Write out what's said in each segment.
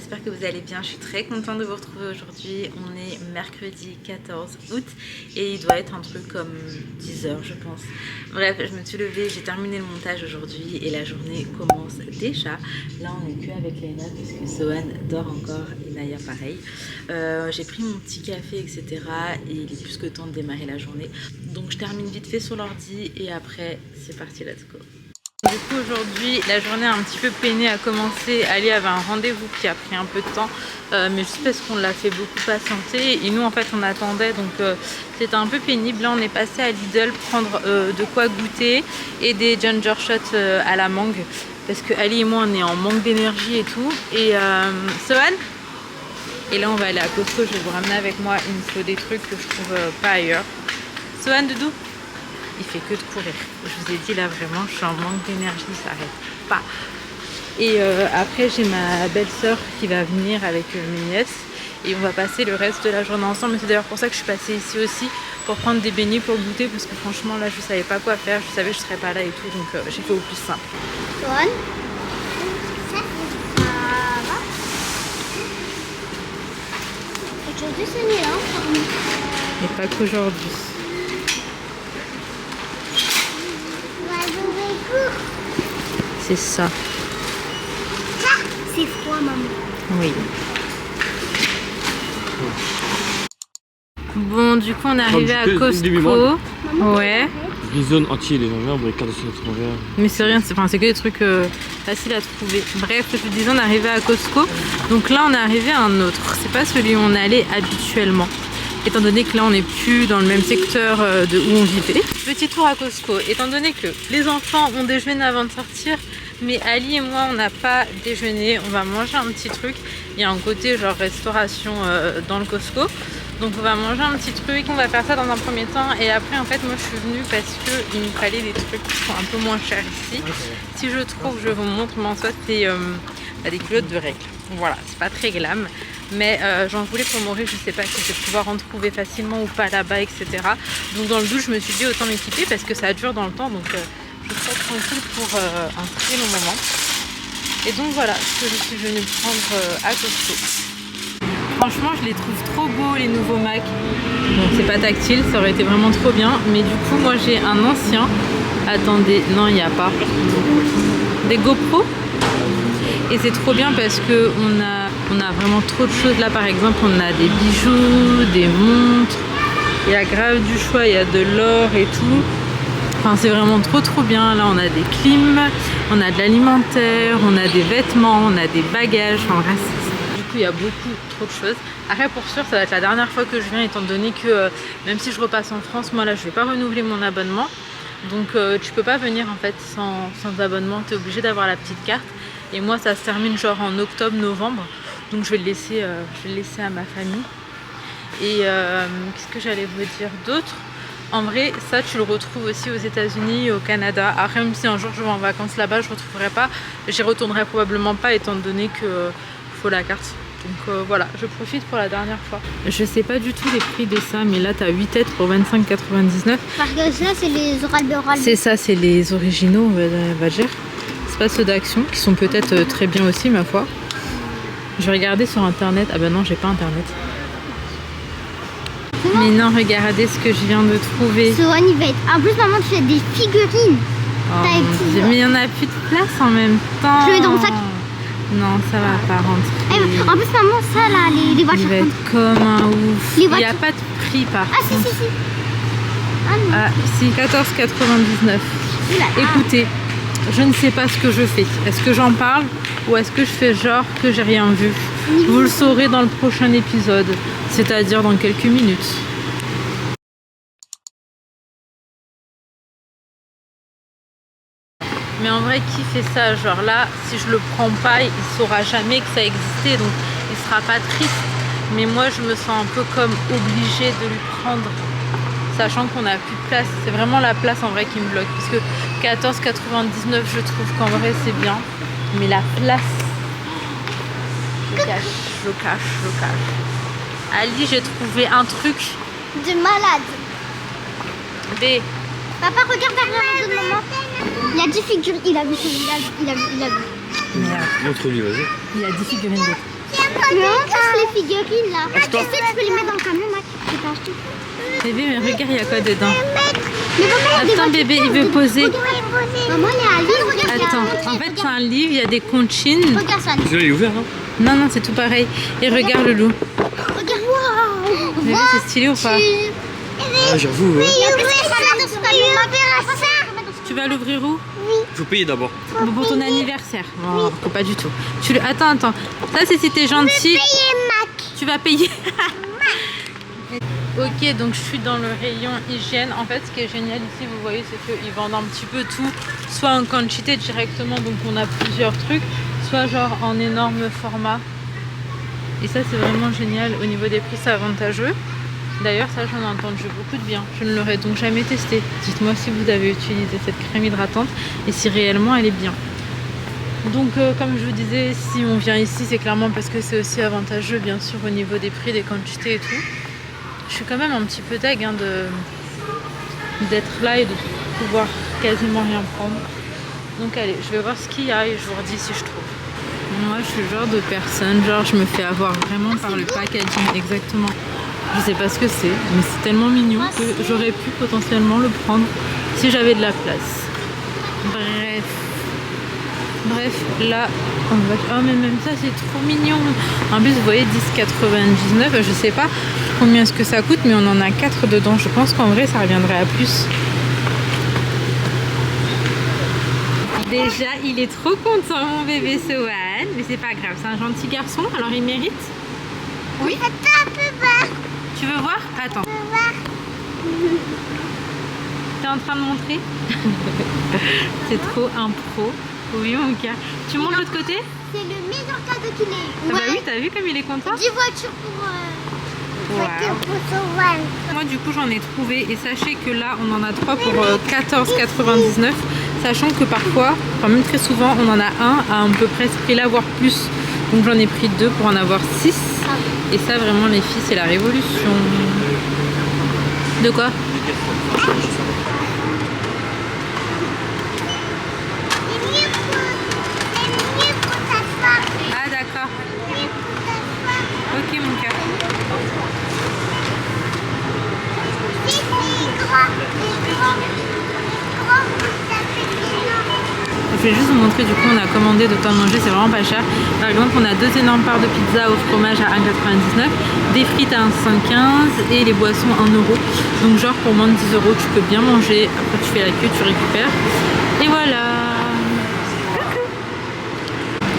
j'espère que vous allez bien. Je suis très contente de vous retrouver aujourd'hui. On est mercredi 14 août et il doit être un truc comme 10h je pense. Bref, je me suis levée, j'ai terminé le montage aujourd'hui et la journée commence déjà. Là on est que avec Léna parce que Sohan dort encore et Naya pareil. J'ai pris mon petit café etc. et il est plus que temps de démarrer la journée. Donc je termine vite fait sur l'ordi et après c'est parti, let's go. Du coup aujourd'hui la journée a un petit peu peinée à commencer. Ali avait un rendez-vous qui a pris un peu de temps mais juste parce qu'on l'a fait beaucoup patienter et nous en fait on attendait donc c'était un peu pénible. Là on est passé à Lidl prendre de quoi goûter et des ginger shots à la mangue parce que Ali et moi on est en manque d'énergie et tout. Et Sohan, et là on va aller à Costco, je vais vous ramener avec moi, il me faut des trucs que je trouve pas ailleurs. Sohan, doudou, il fait que de courir. Je vous ai dit là vraiment je suis en manque d'énergie, ça arrête pas. Et après j'ai ma belle-sœur qui va venir avec mes nièces et on va passer le reste de la journée ensemble. C'est d'ailleurs pour ça que je suis passée ici aussi pour prendre des beignets pour goûter parce que franchement là je savais pas quoi faire, je savais que je serais pas là et tout donc j'ai fait au plus simple. Sohan, ça va. Aujourd'hui c'est nul hein pour nous. Et pas qu'aujourd'hui. C'est ça. Ça, c'est froid, maman. Oui. Bon, du coup, on est arrivé à Costco. Ouais. Bison entier, les gingembre, les cartes de travers. Mais c'est rien, c'est que des trucs faciles à trouver. Bref, je te disais, on est arrivé à Costco. Donc là, on est arrivé à un autre. C'est pas celui où on allait habituellement. Étant donné que là, on n'est plus dans le même secteur de où on vivait. Petit tour à Costco. Étant donné que les enfants ont déjeuné avant de sortir, mais Ali et moi, on n'a pas déjeuné. On va manger un petit truc. Il y a un côté genre restauration dans le Costco. Donc on va manger un petit truc. On va faire ça dans un premier temps. Et après, en fait, moi, je suis venue parce qu'il me fallait des trucs qui sont un peu moins chers ici. Si je trouve, je vous montre. Mais en soit, c'est des culottes de règles. Voilà, c'est pas très glam. Mais j'en voulais pour Maurice, je sais pas si je vais pouvoir en trouver facilement ou pas là-bas, etc. Donc dans le doute, je me suis dit autant m'équiper parce que ça dure dans le temps. Donc je serai tranquille pour un très long moment. Et donc voilà ce que je suis venue prendre à Costco. Franchement, je les trouve trop beaux les nouveaux Mac. Bon, c'est pas tactile, ça aurait été vraiment trop bien. Mais du coup, moi j'ai un ancien. Attendez, non, il n'y a pas. Des GoPro. Et c'est trop bien parce que on a vraiment trop de choses là. Par exemple, on a des bijoux, des montres. Il y a grave du choix, il y a de l'or et tout. Enfin, c'est vraiment trop bien. Là, on a des clims, on a de l'alimentaire, on a des vêtements, on a des bagages. Enfin, bref, du coup, il y a trop de choses. Après, pour sûr, ça va être la dernière fois que je viens, étant donné que même si je repasse en France, moi là, je vais pas renouveler mon abonnement. Donc, tu peux pas venir en fait sans abonnement. Tu es obligé d'avoir la petite carte. Et moi, ça se termine genre en octobre-novembre. Donc, je vais le laisser à ma famille. Et qu'est-ce que j'allais vous dire d'autre? En vrai, ça, tu le retrouves aussi aux États-Unis, au Canada. Après, même si un jour je vais en vacances là-bas, je ne retrouverai pas. J'y retournerai probablement pas, étant donné qu'il faut la carte. Donc voilà, je profite pour la dernière fois. Je sais pas du tout les prix de ça, mais là, tu as 8 têtes pour 25,99. Parce que ça, c'est les Oral-B. C'est ça, c'est les originaux, on va dire. C'est pas ceux d'Action, qui sont peut-être très bien aussi, ma foi. Je vais regarder sur internet. Ah bah non, j'ai pas internet. Mais non, regardez ce que je viens de trouver. Sohan, il va être. En plus, maman, tu fais des figurines. Oh, mais il n'y en a plus de place en même temps. Je le mets dans le sac. Non, ça va pas rentrer. En plus, maman, ça là, les voitures. Il va être comme un ouf. Il n'y a pas de prix par contre. Si. Ah, si, 14,99. Écoutez, je ne sais pas ce que je fais. Est-ce que j'en parle ou est-ce que je fais genre que j'ai rien vu? Vous le saurez dans le prochain épisode, c'est-à-dire dans quelques minutes. Mais en vrai, qui fait ça? Genre là, si je le prends pas, il saura jamais que ça existait, donc il sera pas triste. Mais moi, je me sens un peu comme obligée de lui prendre, sachant qu'on n'a plus de place. C'est vraiment la place en vrai qui me bloque. Parce que 14,99, je trouve qu'en vrai, c'est bien. Mais la place, je cache. Ali, j'ai trouvé un truc De malade. B. Papa, regarde derrière de maman. Il y a 10 figurines. Il a vu. Merde. Montre-lui, vas-y. Il y a 10 figurines d'autres. les figurines là. Tu sais, tu peux les mettre dans le camion, Mac. Je peux acheter. Bébé, mais regarde, il y a quoi dedans? Mais maman, il y a des Attends, bébé, il veut poser. Maman, il y a un livre. Regarde. Attends, en fait, c'est un livre, il y a des comptines. Regarde ça. Celui-là, il est ouvert, non? Non, non, c'est tout pareil. Et regarde le loup. Regarde. Waouh. Bébé, c'est stylé ou pas? Ah, j'avoue, ouais. Tu vas l'ouvrir où? Faut payer d'abord. Bon, pour ton anniversaire. Non, pas du tout. Attends. Ça, c'est si t'es gentil. Tu vas payer. Ok, donc je suis dans le rayon hygiène. En fait, ce qui est génial ici, vous voyez, c'est qu'ils vendent un petit peu tout, soit en quantité directement, donc on a plusieurs trucs, soit genre en énorme format. Et ça, c'est vraiment génial. Au niveau des prix, c'est avantageux. D'ailleurs, ça, j'en ai entendu beaucoup de bien. Je ne l'aurais donc jamais testé. Dites-moi si vous avez utilisé cette crème hydratante et si réellement elle est bien. Donc, comme je vous disais, si on vient ici, c'est clairement parce que c'est aussi avantageux, bien sûr, au niveau des prix, des quantités et tout. Je suis quand même un petit peu deg hein, d'être là et de pouvoir quasiment rien prendre. Donc allez, je vais voir ce qu'il y a et je vous redis si je trouve. Moi, je suis le genre de personne, genre je me fais avoir vraiment par le packaging, exactement. Je sais pas ce que c'est, mais c'est tellement mignon que j'aurais pu potentiellement le prendre si j'avais de la place. Bref, là, on va... Oh, mais même ça, c'est trop mignon. En plus, vous voyez, 10,99, je sais pas combien est-ce que ça coûte, mais on en a 4 dedans. Je pense qu'en vrai, ça reviendrait à plus. Déjà, il est trop content, mon bébé Sohan. Mais c'est pas grave, c'est un gentil garçon, alors il mérite. Oui. Tu veux voir? Attends. T'es en train de montrer? C'est trop un pro. Oui, mon gars. Tu montes de l'autre côté? C'est le meilleur cadeau qu'il ait. Ah bah oui, t'as vu comme il est content? 10 voitures pour... Moi du coup j'en ai trouvé et sachez que là on en a 3 pour 14,99, sachant que parfois, enfin même très souvent, on en a un à peu près ce prix là, voire plus. Donc j'en ai pris 2 pour en avoir 6. Et ça vraiment les filles c'est la révolution. De quoi? Ah d'accord. Ok mon cœur. Je vais juste vous montrer, du coup on a commandé de temps manger, c'est vraiment pas cher. Par exemple on a 2 énormes parts de pizza au fromage à 1,99, des frites à 1,75 et les boissons 1 €. Donc genre pour moins de 10 € tu peux bien manger, après tu fais la queue, tu récupères. Et voilà.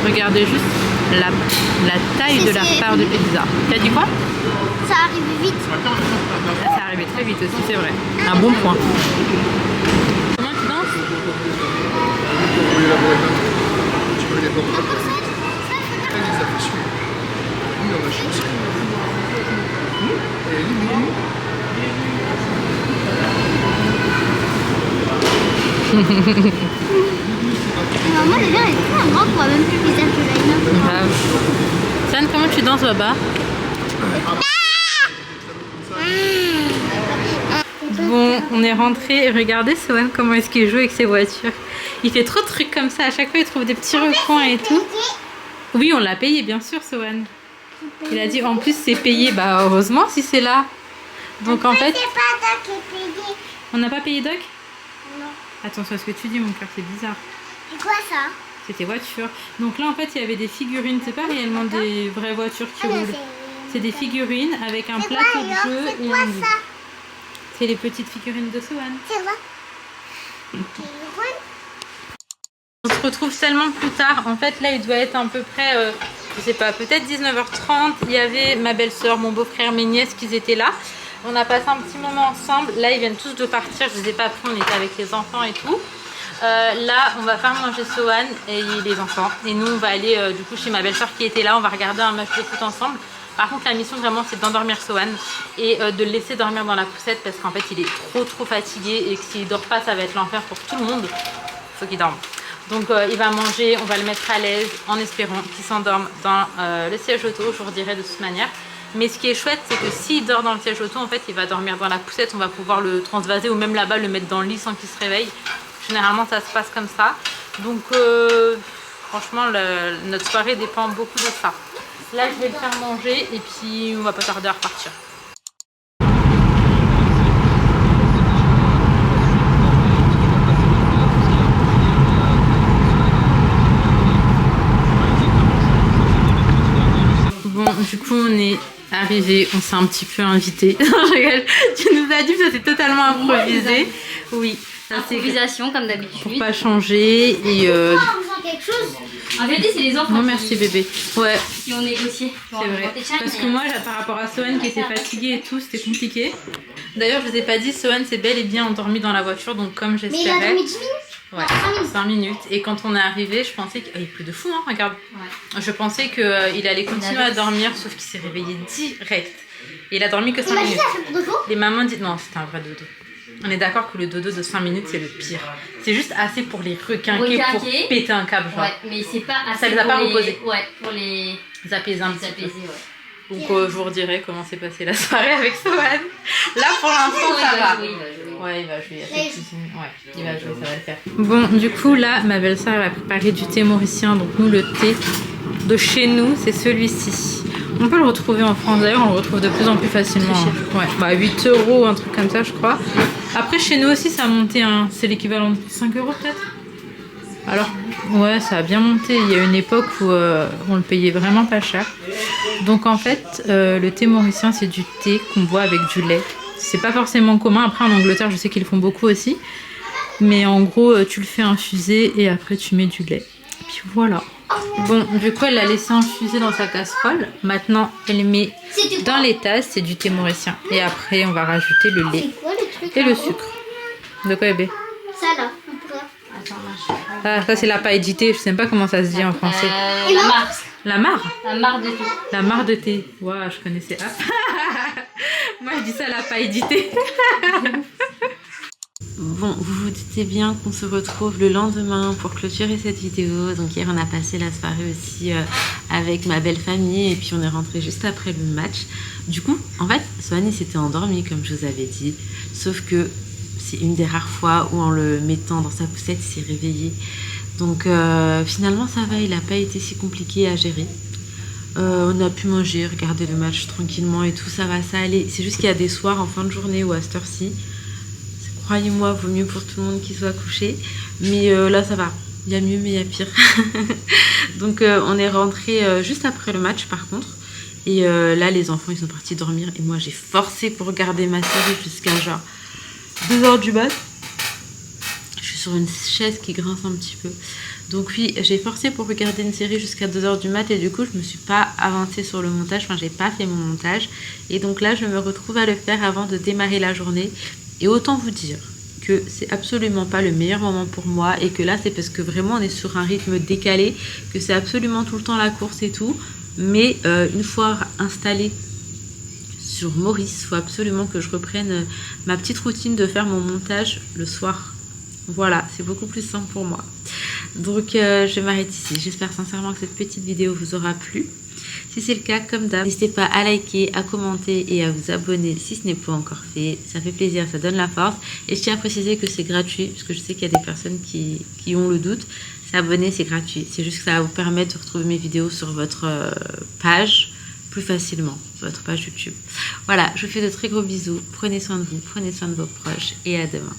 Regardez juste la taille de la part de pizza. T'as dit quoi? Ça arrive vite. Ça arrivait très vite aussi, c'est vrai. Un bon point. Comment tu danses? Maman, le verre est trop grand pour même plus bizarre que la Grave. San, comment tu danses là-bas? Bon, on est rentré. Regardez Sohan comment est-ce qu'il joue avec ses voitures. Il fait trop de trucs comme ça. À chaque fois, il trouve des petits recoins et tout. Oui, on l'a payé, bien sûr, Sohan. Il a dit en plus c'est payé. Bah heureusement si c'est là. Donc en fait, on n'a pas payé Doc? Non. Attention à ce que tu dis, mon cœur, c'est bizarre. C'est quoi ça? C'est tes voitures. Donc là, en fait, il y avait des figurines. C'est pas réellement des vraies voitures qui roulent. C'est des figurines avec un plateau de jeu et un lit. C'est les petites figurines de Sohan. C'est quoi? On se retrouve tellement plus tard. En fait, là, il doit être à peu près, je sais pas, peut-être 19h30. Il y avait ma belle-sœur, mon beau-frère, mes nièces qui étaient là. On a passé un petit moment ensemble. Là, ils viennent tous de partir. Je les ai pas pris. On était avec les enfants et tout. Là, on va faire manger Sohan et les enfants. Et nous, on va aller du coup chez ma belle-sœur qui était là. On va regarder un match de foot ensemble. Par contre, la mission vraiment, c'est d'endormir Sohan et de le laisser dormir dans la poussette parce qu'en fait, il est trop fatigué et que s'il dort pas, ça va être l'enfer pour tout le monde. Faut qu'il dorme. Donc, il va manger. On va le mettre à l'aise en espérant qu'il s'endorme dans le siège auto. Je vous redirai de toute manière. Mais ce qui est chouette, c'est que s'il dort dans le siège auto, en fait, il va dormir dans la poussette. On va pouvoir le transvaser ou même là-bas, le mettre dans le lit sans qu'il se réveille. Généralement, ça se passe comme ça. Donc, franchement, notre soirée dépend beaucoup de ça. Là, je vais le faire manger et puis on va pas tarder à repartir. Bon, du coup, on est arrivé, on s'est un petit peu invité. Tu nous as dit que ça c'est totalement improvisé. Oui, ça c'est improvisation comme d'habitude. pour pas changer et quelque chose. En vérité, c'est les enfants non, merci bébé. Ouais, qui ont négocié. c'est vrai. Parce que moi, par rapport à Sohan qui était fatiguée et tout, c'était compliqué. D'ailleurs, je vous ai pas dit, Sohan s'est bel et bien endormi dans la voiture, donc comme Mais il a j'espérais. dormi 10 minutes. Ouais, 5 minutes. Et quand on est arrivé, je pensais qu'il pleut de fou, hein, regarde. Ouais. Je pensais qu'il allait continuer à dormir, sauf qu'il s'est réveillé direct. Et il a dormi que 5 Imagine, minutes. ça fait pour dodo. Les mamans disent non, c'était un vrai dodo. On est d'accord que le dodo de 5 minutes, c'est le pire. C'est juste assez pour les requinquer, pour péter un câble. Genre. Ouais, mais c'est pas assez. Ça les a pas pour reposés. Ouais, pour les Apaiser un petit peu. apaiser, ouais. Donc je vous redirai comment s'est passée la soirée avec Sohan. Là pour l'instant ça va. Ouais, il va jouer. Ouais, il va jouer, ça va le faire. Bon, du coup là, ma belle-sœur elle a préparé du thé mauricien. Donc nous, le thé de chez nous, c'est celui-ci. On peut le retrouver en France, d'ailleurs on le retrouve de plus en plus facilement. Ouais, bah 8 €, un truc comme ça je crois. Après chez nous aussi ça a monté, hein. C'est l'équivalent de 5 € peut-être. Alors, ouais, ça a bien monté. Il y a une époque où on le payait vraiment pas cher. Donc en fait, le thé mauricien, c'est du thé qu'on boit avec du lait. C'est pas forcément commun. Après, en Angleterre, je sais qu'ils le font beaucoup aussi. Mais en gros, tu le fais infuser et après, tu mets du lait. Et puis voilà. Bon, du coup, elle l'a laissé infuser dans sa casserole. Maintenant, elle met dans les tasses. C'est du thé mauricien. Et après, on va rajouter le lait C'est quoi le truc et le là-haut sucre. De quoi, bébé? Ça là, on pourrait. Ah, ça, c'est la pas édité. Je sais même pas comment ça se dit en français. La marre. La mare? La marre de tout. La mare de thé. Waouh, je connaissais. Ah. Moi, je dis ça, la pas édité. Bon, vous vous doutez bien qu'on se retrouve le lendemain pour clôturer cette vidéo. Donc hier, on a passé la soirée aussi avec ma belle famille et puis on est rentré juste après le match. Du coup, en fait, Sohan s'était endormi comme je vous avais dit. Sauf que c'est une des rares fois où en le mettant dans sa poussette, il s'est réveillé. Donc finalement, ça va, il n'a pas été si compliqué à gérer. On a pu manger, regarder le match tranquillement et tout, ça va, ça allait. C'est juste qu'il y a des soirs en fin de journée ou à cette heure-ci, croyez-moi, vaut mieux pour tout le monde qu'il soit couché. Mais là, ça va. Il y a mieux, mais il y a pire. Donc, on est rentré juste après le match, par contre. Et là, les enfants, ils sont partis dormir. Et moi, j'ai forcé pour regarder ma série jusqu'à genre 2 h du mat. Je suis sur une chaise qui grince un petit peu. Donc oui, j'ai forcé pour regarder une série jusqu'à 2 h du mat. Et du coup, je me suis pas avancée sur le montage. Enfin, j'ai pas fait mon montage. Et donc là, je me retrouve à le faire avant de démarrer la journée. Et autant vous dire que c'est absolument pas le meilleur moment pour moi et que là c'est parce que vraiment on est sur un rythme décalé, que c'est absolument tout le temps la course et tout. Mais une fois installée sur Maurice, il faut absolument que je reprenne ma petite routine de faire mon montage le soir. Voilà, c'est beaucoup plus simple pour moi. Donc je m'arrête ici. J'espère sincèrement que cette petite vidéo vous aura plu. Si c'est le cas, comme d'hab, n'hésitez pas à liker, à commenter et à vous abonner si ce n'est pas encore fait. Ça fait plaisir, ça donne la force. Et je tiens à préciser que c'est gratuit, parce que je sais qu'il y a des personnes qui ont le doute. S'abonner, c'est gratuit. C'est juste que ça va vous permettre de retrouver mes vidéos sur votre page plus facilement, sur votre page YouTube. Voilà, je vous fais de très gros bisous. Prenez soin de vous, prenez soin de vos proches et à demain.